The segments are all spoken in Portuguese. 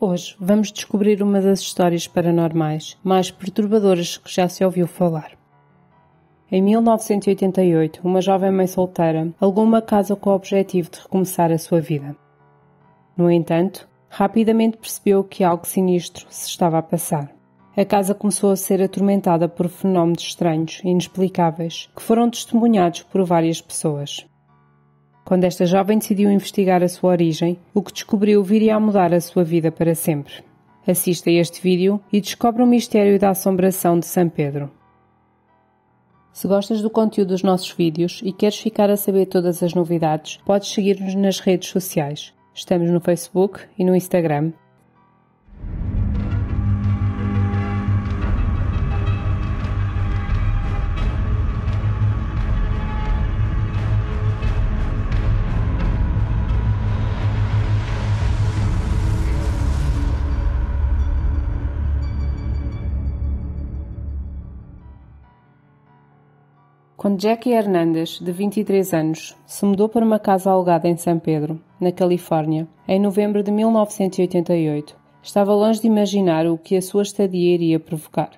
Hoje vamos descobrir uma das histórias paranormais mais perturbadoras que já se ouviu falar. Em 1988, uma jovem mãe solteira alugou uma casa com o objetivo de recomeçar a sua vida. No entanto, rapidamente percebeu que algo sinistro se estava a passar. A casa começou a ser atormentada por fenómenos estranhos e inexplicáveis que foram testemunhados por várias pessoas. Quando esta jovem decidiu investigar a sua origem, o que descobriu viria a mudar a sua vida para sempre. Assista a este vídeo e descobre o mistério da assombração de São Pedro. Se gostas do conteúdo dos nossos vídeos e queres ficar a saber todas as novidades, podes seguir-nos nas redes sociais. Estamos no Facebook e no Instagram. Quando Jackie Hernandez, de 23 anos, se mudou para uma casa alugada em São Pedro, na Califórnia, em novembro de 1988, estava longe de imaginar o que a sua estadia iria provocar.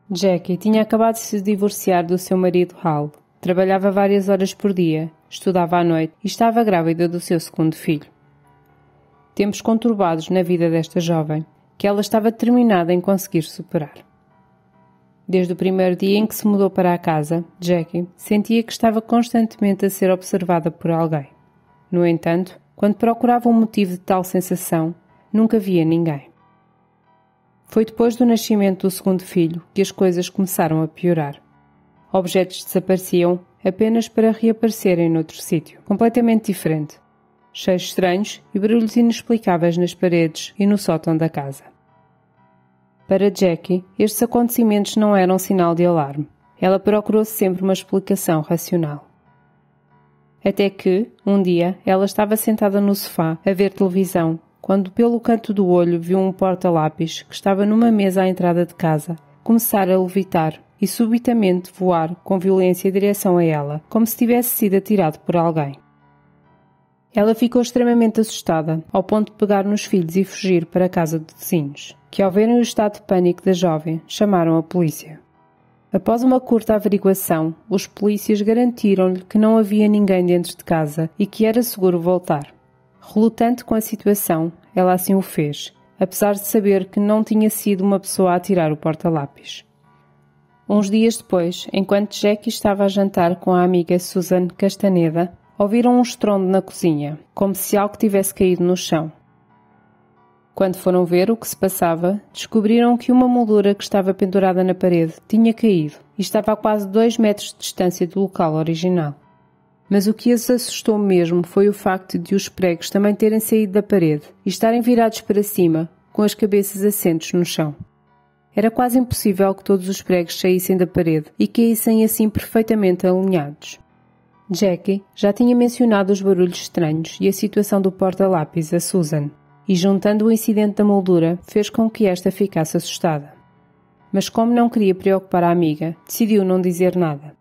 Jackie tinha acabado de se divorciar do seu marido Hal, trabalhava várias horas por dia, estudava à noite e estava grávida do seu segundo filho. Tempos conturbados na vida desta jovem, que ela estava determinada em conseguir superar. Desde o primeiro dia em que se mudou para a casa, Jackie sentia que estava constantemente a ser observada por alguém. No entanto, quando procurava um motivo de tal sensação, nunca via ninguém. Foi depois do nascimento do segundo filho que as coisas começaram a piorar. Objetos desapareciam apenas para reaparecerem noutro sítio, completamente diferente. Cheiros estranhos e barulhos inexplicáveis nas paredes e no sótão da casa. Para Jackie, estes acontecimentos não eram sinal de alarme. Ela procurou sempre uma explicação racional. Até que, um dia, ela estava sentada no sofá a ver televisão, quando pelo canto do olho viu um porta-lápis que estava numa mesa à entrada de casa, começar a levitar e subitamente voar com violência em direção a ela, como se tivesse sido atirado por alguém. Ela ficou extremamente assustada, ao ponto de pegar nos filhos e fugir para a casa de vizinhos, que ao verem o estado de pânico da jovem, chamaram a polícia. Após uma curta averiguação, os polícias garantiram-lhe que não havia ninguém dentro de casa e que era seguro voltar. Relutante com a situação, ela assim o fez, apesar de saber que não tinha sido uma pessoa a atirar o porta-lápis. Uns dias depois, enquanto Jackie estava a jantar com a amiga Susan Castaneda, ouviram um estrondo na cozinha, como se algo tivesse caído no chão. Quando foram ver o que se passava, descobriram que uma moldura que estava pendurada na parede tinha caído e estava a quase 2 metros de distância do local original. Mas o que as assustou mesmo foi o facto de os pregos também terem saído da parede e estarem virados para cima, com as cabeças assentos no chão. Era quase impossível que todos os pregos saíssem da parede e caíssem assim perfeitamente alinhados. Jackie já tinha mencionado os barulhos estranhos e a situação do porta-lápis a Susan, e juntando o incidente da moldura, fez com que esta ficasse assustada. Mas como não queria preocupar a amiga, decidiu não dizer nada.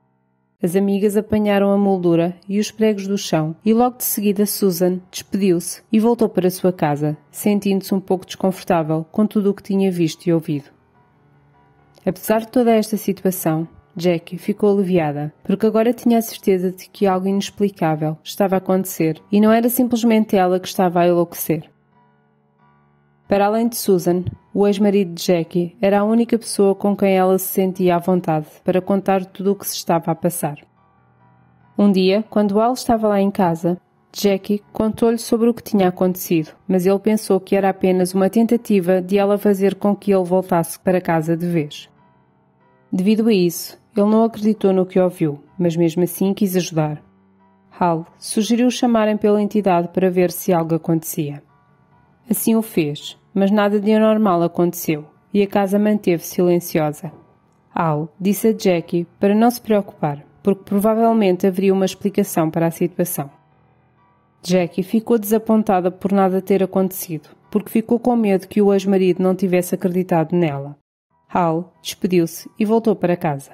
As amigas apanharam a moldura e os pregos do chão e logo de seguida Susan despediu-se e voltou para a sua casa, sentindo-se um pouco desconfortável com tudo o que tinha visto e ouvido. Apesar de toda esta situação, Jackie ficou aliviada, porque agora tinha a certeza de que algo inexplicável estava a acontecer e não era simplesmente ela que estava a enlouquecer. Para além de Susan, o ex-marido de Jackie era a única pessoa com quem ela se sentia à vontade para contar tudo o que se estava a passar. Um dia, quando Al estava lá em casa, Jackie contou-lhe sobre o que tinha acontecido, mas ele pensou que era apenas uma tentativa de ela fazer com que ele voltasse para casa de vez. Devido a isso, ele não acreditou no que ouviu, mas mesmo assim quis ajudar. Hal sugeriu chamarem pela entidade para ver se algo acontecia. Assim o fez, mas nada de anormal aconteceu e a casa manteve-se silenciosa. Hal disse a Jackie para não se preocupar, porque provavelmente haveria uma explicação para a situação. Jackie ficou desapontada por nada ter acontecido, porque ficou com medo que o ex-marido não tivesse acreditado nela. Hal despediu-se e voltou para casa.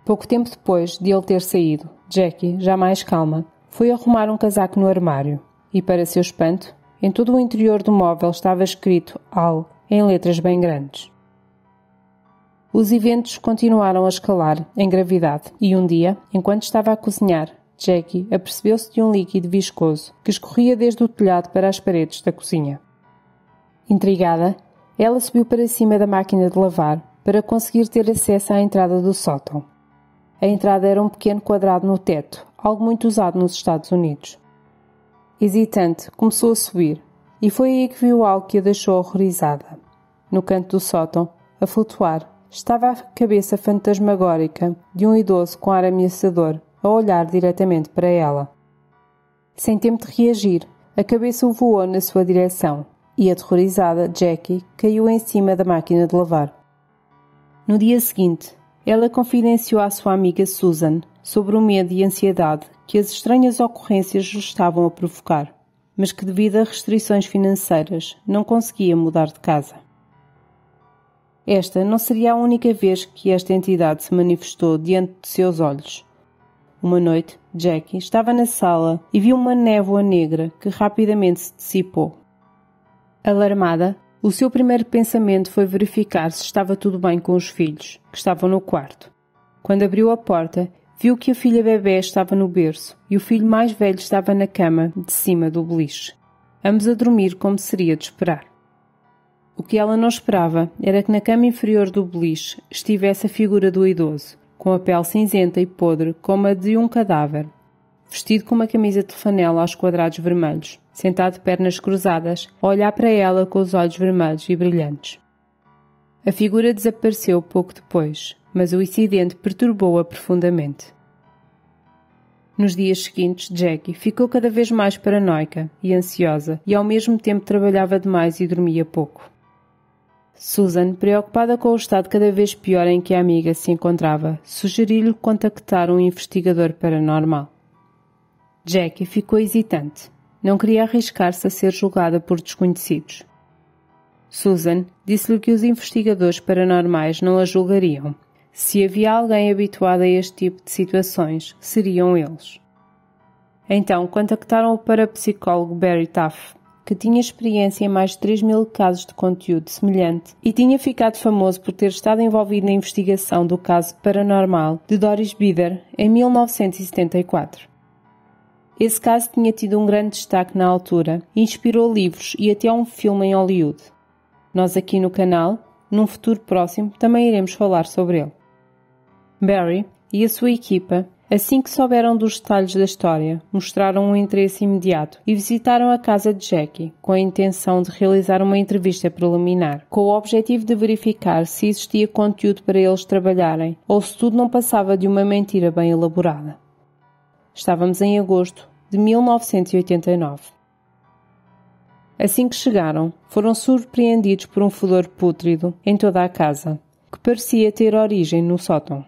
Pouco tempo depois de ele ter saído, Jackie, já mais calma, foi arrumar um casaco no armário e, para seu espanto, Em todo o interior do móvel estava escrito Al, em letras bem grandes. Os eventos continuaram a escalar em gravidade e um dia, enquanto estava a cozinhar, Jackie apercebeu-se de um líquido viscoso que escorria desde o telhado para as paredes da cozinha. Intrigada, ela subiu para cima da máquina de lavar para conseguir ter acesso à entrada do sótão. A entrada era um pequeno quadrado no teto, algo muito usado nos Estados Unidos. Hesitante, começou a subir, e foi aí que viu algo que a deixou horrorizada. No canto do sótão, a flutuar, estava a cabeça fantasmagórica de um idoso com ar ameaçador, a olhar diretamente para ela. Sem tempo de reagir, a cabeça o voou na sua direção, e aterrorizada, Jackie caiu em cima da máquina de lavar. No dia seguinte, ela confidenciou à sua amiga Susan sobre o medo e ansiedade que as estranhas ocorrências lhe estavam a provocar, mas que devido a restrições financeiras não conseguia mudar de casa. Esta não seria a única vez que esta entidade se manifestou diante de seus olhos. Uma noite, Jackie estava na sala e viu uma névoa negra que rapidamente se dissipou. Alarmada, o seu primeiro pensamento foi verificar se estava tudo bem com os filhos, que estavam no quarto. Quando abriu a porta, viu que a filha bebê estava no berço e o filho mais velho estava na cama de cima do beliche, ambos a dormir como seria de esperar. O que ela não esperava era que na cama inferior do beliche estivesse a figura do idoso, com a pele cinzenta e podre como a de um cadáver, vestido com uma camisa de flanela aos quadrados vermelhos, sentado de pernas cruzadas, a olhar para ela com os olhos vermelhos e brilhantes. A figura desapareceu pouco depois, mas o incidente perturbou-a profundamente. Nos dias seguintes, Jackie ficou cada vez mais paranoica e ansiosa e ao mesmo tempo trabalhava demais e dormia pouco. Susan, preocupada com o estado cada vez pior em que a amiga se encontrava, sugeriu-lhe contactar um investigador paranormal. Jackie ficou hesitante. Não queria arriscar-se a ser julgada por desconhecidos. Susan disse-lhe que os investigadores paranormais não a julgariam. Se havia alguém habituado a este tipo de situações, seriam eles. Então contactaram o parapsicólogo Barry Taff, que tinha experiência em mais de 3.000 casos de conteúdo semelhante e tinha ficado famoso por ter estado envolvido na investigação do caso paranormal de Doris Bider em 1974. Esse caso tinha tido um grande destaque na altura e inspirou livros e até um filme em Hollywood. Nós aqui no canal, num futuro próximo, também iremos falar sobre ele. Barry e a sua equipa, assim que souberam dos detalhes da história, mostraram um interesse imediato e visitaram a casa de Jackie com a intenção de realizar uma entrevista preliminar, com o objetivo de verificar se existia conteúdo para eles trabalharem ou se tudo não passava de uma mentira bem elaborada. Estávamos em agosto de 1989. Assim que chegaram, foram surpreendidos por um fedor pútrido em toda a casa, que parecia ter origem no sótão.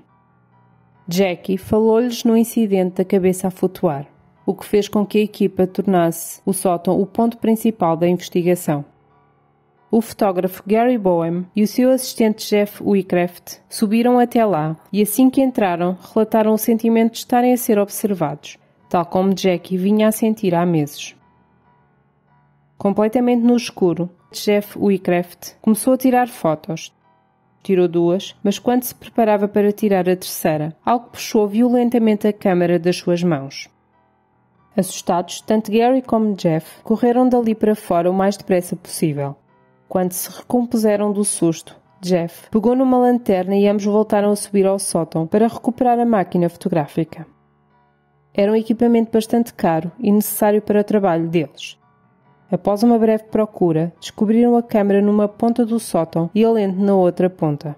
Jackie falou-lhes no incidente da cabeça a flutuar, o que fez com que a equipa tornasse o sótão o ponto principal da investigação. O fotógrafo Gary Boehm e o seu assistente Jeff Wycraft subiram até lá e assim que entraram relataram o sentimento de estarem a ser observados, tal como Jackie vinha a sentir há meses. Completamente no escuro, Jeff Wycraft começou a tirar fotos. Tirou 2, mas quando se preparava para tirar a terceira, algo puxou violentamente a câmera das suas mãos. Assustados, tanto Gary como Jeff correram dali para fora o mais depressa possível. Quando se recompuseram do susto, Jeff pegou numa lanterna e ambos voltaram a subir ao sótão para recuperar a máquina fotográfica. Era um equipamento bastante caro e necessário para o trabalho deles. Após uma breve procura, descobriram a câmera numa ponta do sótão e a lente na outra ponta.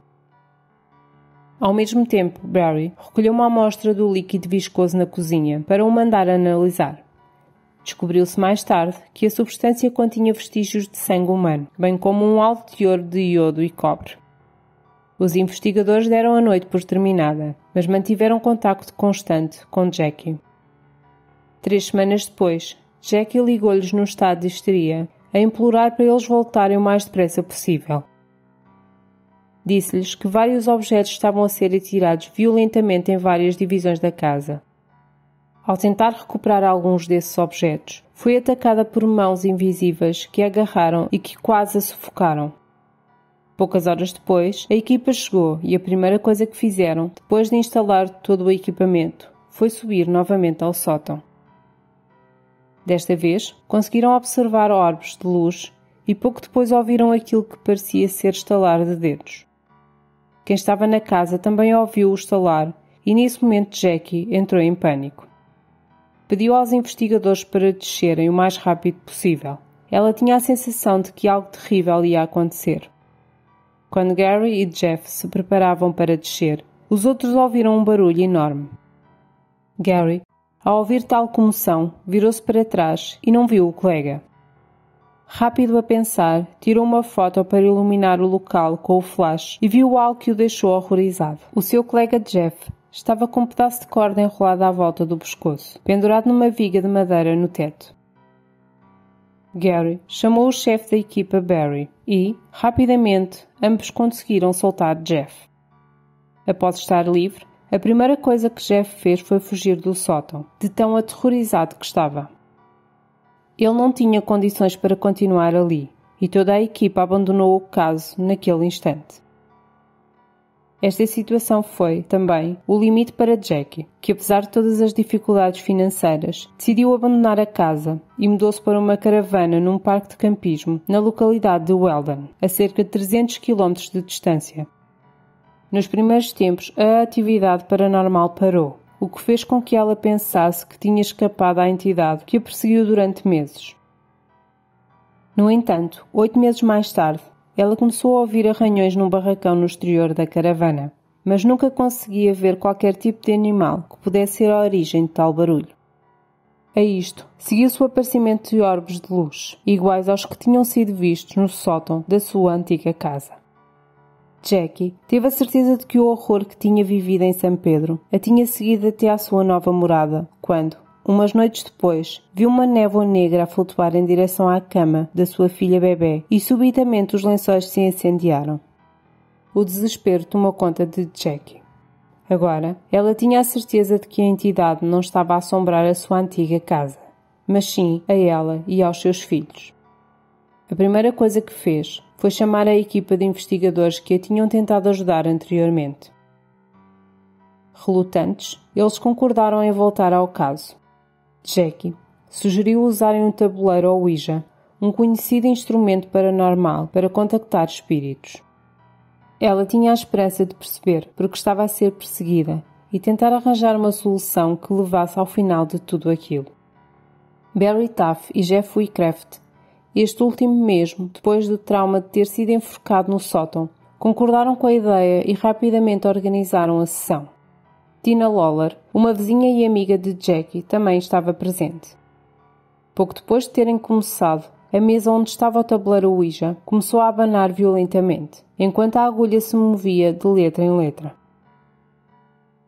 Ao mesmo tempo, Barry recolheu uma amostra do líquido viscoso na cozinha para o mandar analisar. Descobriu-se mais tarde que a substância continha vestígios de sangue humano, bem como um alto teor de iodo e cobre. Os investigadores deram a noite por terminada, mas mantiveram contacto constante com Jackie. 3 semanas depois, Jackie ligou-lhes num estado de histeria, a implorar para eles voltarem o mais depressa possível. Disse-lhes que vários objetos estavam a ser atirados violentamente em várias divisões da casa. Ao tentar recuperar alguns desses objetos, foi atacada por mãos invisíveis que a agarraram e que quase a sufocaram. Poucas horas depois, a equipa chegou e a primeira coisa que fizeram, depois de instalar todo o equipamento, foi subir novamente ao sótão. Desta vez, conseguiram observar orbes de luz e pouco depois ouviram aquilo que parecia ser estalar de dedos. Quem estava na casa também ouviu o estalar e nesse momento Jackie entrou em pânico. Pediu aos investigadores para descerem o mais rápido possível. Ela tinha a sensação de que algo terrível ia acontecer. Quando Gary e Jeff se preparavam para descer, os outros ouviram um barulho enorme. Gary, ao ouvir tal comoção, virou-se para trás e não viu o colega. Rápido a pensar, tirou uma foto para iluminar o local com o flash e viu algo que o deixou horrorizado. O seu colega Jeff estava com um pedaço de corda enrolado à volta do pescoço, pendurado numa viga de madeira no teto. Gary chamou o chefe da equipa Barry e, rapidamente, ambos conseguiram soltar Jeff. Após estar livre, a primeira coisa que Jeff fez foi fugir do sótão, de tão aterrorizado que estava. Ele não tinha condições para continuar ali, e toda a equipa abandonou o caso naquele instante. Esta situação foi, também, o limite para Jackie, que apesar de todas as dificuldades financeiras, decidiu abandonar a casa e mudou-se para uma caravana num parque de campismo na localidade de Weldon, a cerca de 300 km de distância. Nos primeiros tempos, a atividade paranormal parou, o que fez com que ela pensasse que tinha escapado à entidade que a perseguiu durante meses. No entanto, 8 meses mais tarde, ela começou a ouvir arranhões num barracão no exterior da caravana, mas nunca conseguia ver qualquer tipo de animal que pudesse ser a origem de tal barulho. A isto, seguiu-se o aparecimento de orbes de luz, iguais aos que tinham sido vistos no sótão da sua antiga casa. Jackie teve a certeza de que o horror que tinha vivido em São Pedro a tinha seguido até à sua nova morada, quando, umas noites depois, viu uma névoa negra a flutuar em direção à cama da sua filha bebê e subitamente os lençóis se incendiaram. O desespero tomou conta de Jackie. Agora, ela tinha a certeza de que a entidade não estava a assombrar a sua antiga casa, mas sim a ela e aos seus filhos. A primeira coisa que fez foi chamar a equipa de investigadores que a tinham tentado ajudar anteriormente. Relutantes, eles concordaram em voltar ao caso. Jackie sugeriu usarem um tabuleiro ou Ouija, um conhecido instrumento paranormal para contactar espíritos. Ela tinha a esperança de perceber porque estava a ser perseguida e tentar arranjar uma solução que levasse ao final de tudo aquilo. Barry Taff e Jeff Wycraft, este último mesmo, depois do trauma de ter sido enforcado no sótão, concordaram com a ideia e rapidamente organizaram a sessão. Tina Lawler, uma vizinha e amiga de Jackie, também estava presente. Pouco depois de terem começado, a mesa onde estava o tabuleiro Ouija começou a abanar violentamente, enquanto a agulha se movia de letra em letra.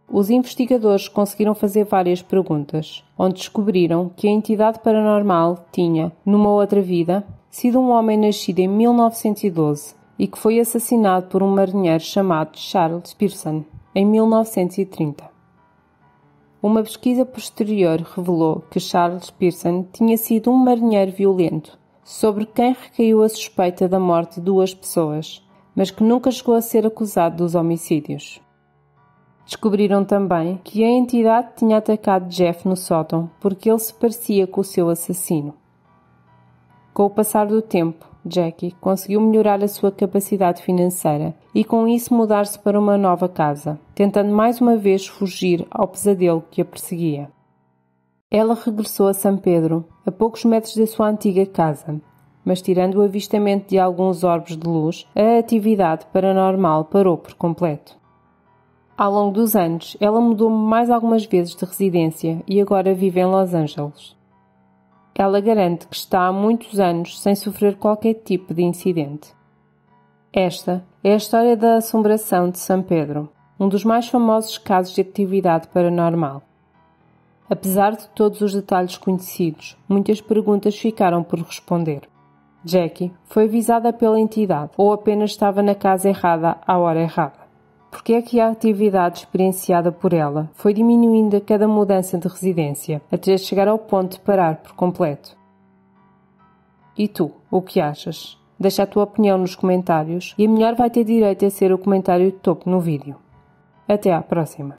Os investigadores conseguiram fazer várias perguntas, onde descobriram que a entidade paranormal tinha, numa outra vida, sido um homem nascido em 1912 e que foi assassinado por um marinheiro chamado Charles Pearson em 1930. Uma pesquisa posterior revelou que Charles Pearson tinha sido um marinheiro violento, sobre quem recaiu a suspeita da morte de 2 pessoas, mas que nunca chegou a ser acusado dos homicídios. Descobriram também que a entidade tinha atacado Jeff no sótão porque ele se parecia com o seu assassino. Com o passar do tempo, Jackie conseguiu melhorar a sua capacidade financeira e com isso mudar-se para uma nova casa, tentando mais uma vez fugir ao pesadelo que a perseguia. Ela regressou a São Pedro, a poucos metros da sua antiga casa, mas tirando o avistamento de alguns orbes de luz, a atividade paranormal parou por completo. Ao longo dos anos, ela mudou mais algumas vezes de residência e agora vive em Los Angeles. Ela garante que está há muitos anos sem sofrer qualquer tipo de incidente. Esta é a história da assombração de São Pedro, um dos mais famosos casos de atividade paranormal. Apesar de todos os detalhes conhecidos, muitas perguntas ficaram por responder. Jackie foi avisada pela entidade ou apenas estava na casa errada à hora errada? Porque é que a atividade experienciada por ela foi diminuindo a cada mudança de residência, até chegar ao ponto de parar por completo? E tu, o que achas? Deixa a tua opinião nos comentários e a melhor vai ter direito a ser o comentário de topo no vídeo. Até à próxima!